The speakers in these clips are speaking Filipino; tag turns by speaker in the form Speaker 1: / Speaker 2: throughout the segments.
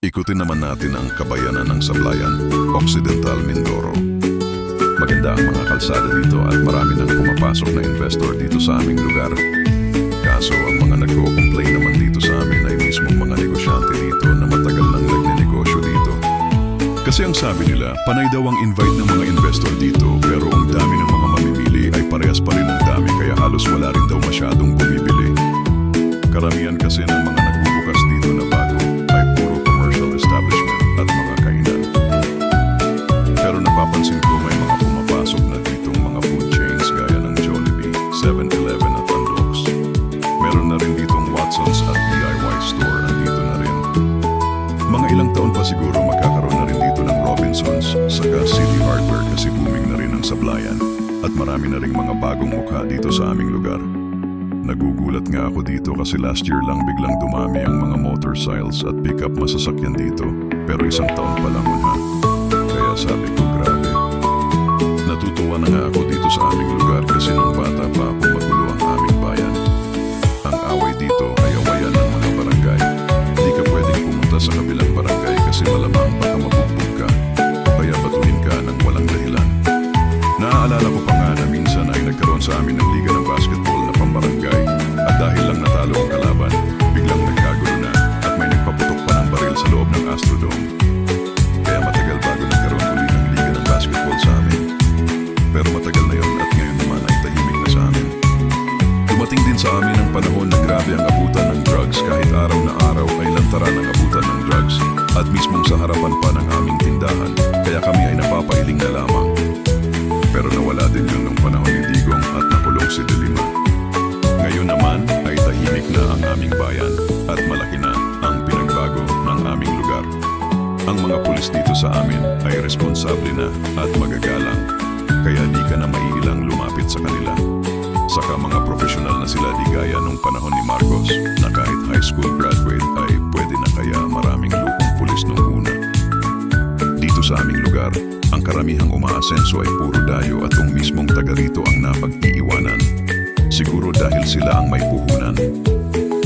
Speaker 1: Ikutin naman natin ang kabayanan ng Sablayan, Occidental Mindoro. Maganda ang mga kalsada dito at marami nang pumapasok na investor dito sa aming lugar. Kaso ang mga nagko-complain naman dito sa amin ay mismong mga negosyante dito na matagal nang nagnenegosyo dito. Kasi ang sabi nila, panay daw ang invite ng mga investor dito pero ang dami ng mga mamimili ay parehas pa rin ang dami kaya halos wala rin daw masyadong bumibili. Karamihan kasi ng mga nagbubukas dito na bago ay puro commercial establishment at mga kainan. Pero napapansin ko may mga pumapasok na ditong mga food chains gaya ng Jollibee, 7-Eleven at Andox. Meron na rin ditong Watsons at DIY store nandito na rin. Mga ilang taon pa siguro magkakaroon na rin dito ng Robinsons saka City Hardware kasi booming na rin ang Sablayan at marami na ring mga bagong mukha dito sa aming lugar. Nagugulat nga ako dito kasi last year lang biglang dumami ang mga motorcycles at pickup masasakyan dito pero isang taon pa lang ha. Kaya sabi ko grabe. Natutuwa na nga ako dito sa aming lugar kasi nung bata pa ako magulo ang aming bayan. Ang away dito ay awayan ng mga barangay. Hindi ka pwedeng pumunta sa kabilang barangay kasi malamang baka mabugbog ka o kaya batuhin ka ng walang dahilan. Naaalala ko pa nga na minsan ay nagkaroon sa amin ng liga ng basketball na pambarangay at dahil lang natalo ang kalaban, biglang nagkagulo na at may nagpaputok pa ng baril sa loob ng Astrodome. Kaya matagal bago nagkaroon ulit ng liga ng basketball sa amin. Pero matagal na yun at ngayon naman ay tahimik na sa amin. Dumating din sa amin ang panahon na grabe ang abutan ng drugs kahit araw na araw ay lantaran ang abutan ng drugs at mismong sa harapan pa ng aming tindahan kaya kami ay napapailing na lamang. Pero nawala din yun nung panahon ni Digong at nakulong si Delima. Ngayon naman ay tahimik na ang aming bayan at malaki na ang pinagbago ng aming lugar. Ang mga pulis dito sa amin ay responsable na at magagalang, kaya di ka na maiilang lumapit sa kanila. Saka mga profesional na sila di gaya nung panahon ni Marcos na kahit high school graduate ay pwede na kaya maraming lukong pulis nung una. Dito sa aming lugar, ang karamihang umaasenso ay puro dayo at kung mismong taga rito ang napag-iiwanan. Siguro dahil sila ang may puhunan.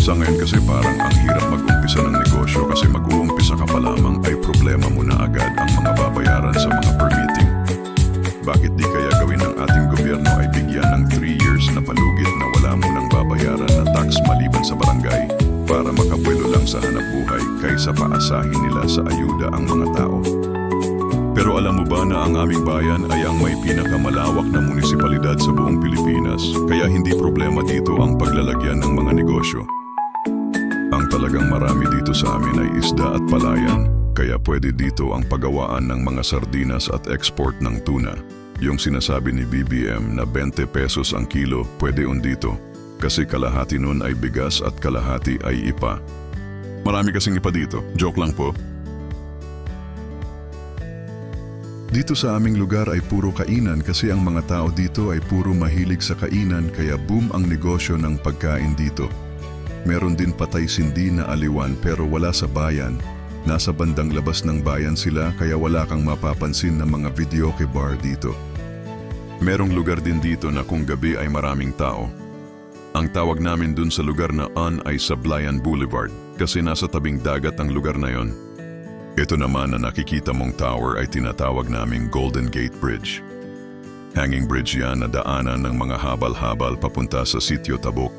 Speaker 1: Sa ngayon kasi parang ang hirap mag-umpisa ng negosyo kasi mag-uumpisa ka pa lamang ay problema mo na agad ang mga babayaran sa mga permitting. Bakit di kaya gawin ng ating gobyerno ay bigyan ng 3 years na palugit na wala mo nang babayaran na tax maliban sa barangay para makabuelo lang sa hanap buhay kaysa paasahin nila sa ayuda ang mga tao. Pero alam mo ba na ang aming bayan ay ang may pinakamalawak na munisipalidad sa buong Pilipinas, kaya hindi problema dito ang paglalagyan ng mga negosyo. Ang talagang marami dito sa amin ay isda at palayan, kaya pwede dito ang paggawaan ng mga sardinas at export ng tuna. Yung sinasabi ni BBM na 20 pesos ang kilo, pwede dito, kasi kalahati nun ay bigas at kalahati ay ipa. Marami kasing ipa dito, joke lang po. Dito sa aming lugar ay puro kainan kasi ang mga tao dito ay puro mahilig sa kainan kaya boom ang negosyo ng pagkain dito. Meron din patay sindi na aliwan pero wala sa bayan. Nasa bandang labas ng bayan sila kaya wala kang mapapansin na mga videoke bar dito. Merong lugar din dito na kung gabi ay maraming tao. Ang tawag namin dun sa lugar na ay Sablayan Boulevard kasi nasa tabing dagat ang lugar na yon. Ito naman na nakikita mong tower ay tinatawag naming Golden Gate Bridge. Hanging bridge yan na daanan ng mga habal-habal papunta sa Sitio Tabuk.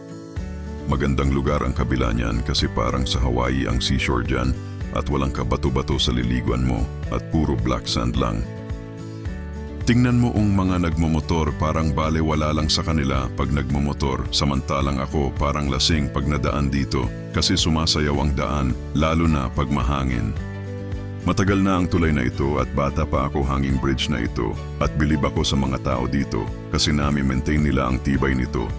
Speaker 1: Magandang lugar ang kabila niyan kasi parang sa Hawaii ang seashore dyan at walang kabato-bato sa liliguan mo at puro black sand lang. Tingnan mo ang mga nagmumotor parang balewala lang sa kanila pag nagmumotor samantalang ako parang lasing pag nadaan dito kasi sumasayaw ang daan lalo na pag mahangin. Matagal na ang tulay na ito at bata pa ako hanging bridge na ito at bilib ako sa mga tao dito kasi nami-maintain nila ang tibay nito.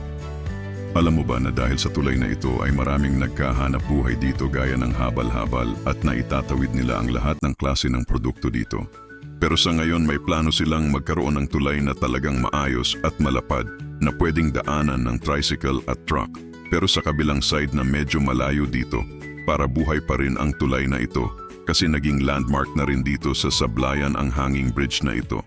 Speaker 1: Alam mo ba na dahil sa tulay na ito ay maraming nagkahanap buhay dito gaya ng habal-habal at naitatawid nila ang lahat ng klase ng produkto dito. Pero sa ngayon may plano silang magkaroon ng tulay na talagang maayos at malapad na pwedeng daanan ng tricycle at truck. Pero sa kabilang side na medyo malayo dito para buhay pa rin ang tulay na ito. Kasi naging landmark na rin dito sa Sablayan ang hanging bridge na ito.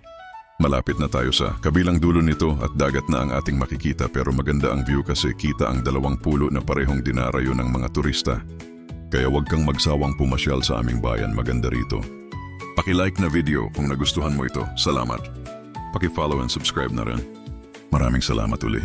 Speaker 1: Malapit na tayo sa kabilang dulo nito at dagat na ang ating makikita pero maganda ang view kasi kita ang dalawang pulo na parehong dinarayo ng mga turista. Kaya huwag kang magsawang pumasyal sa aming bayan, maganda rito. Paki-like na video kung nagustuhan mo ito. Salamat. Paki-follow and subscribe na rin. Maraming salamat uli.